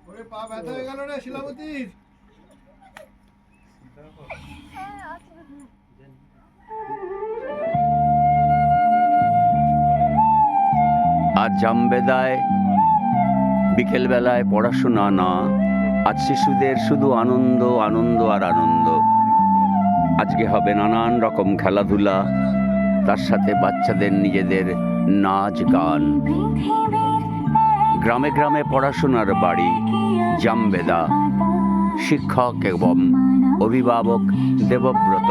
ওরে পা ব্যথা হয়ে গেল রে শিলাবতীর। আজ জামবেদায় বিকেলবেলায় পড়াশোনা না, আজ শিশুদের শুধু আনন্দ আনন্দ আর আনন্দ। আজকে হবে নানান রকম খেলাধুলা, তার সাথে বাচ্চাদের নিজেদের নাচ গান। গ্রামে গ্রামে পড়াশোনার বাড়ি জামবেদা। শিক্ষক এবং অভিভাবক দেবব্রত।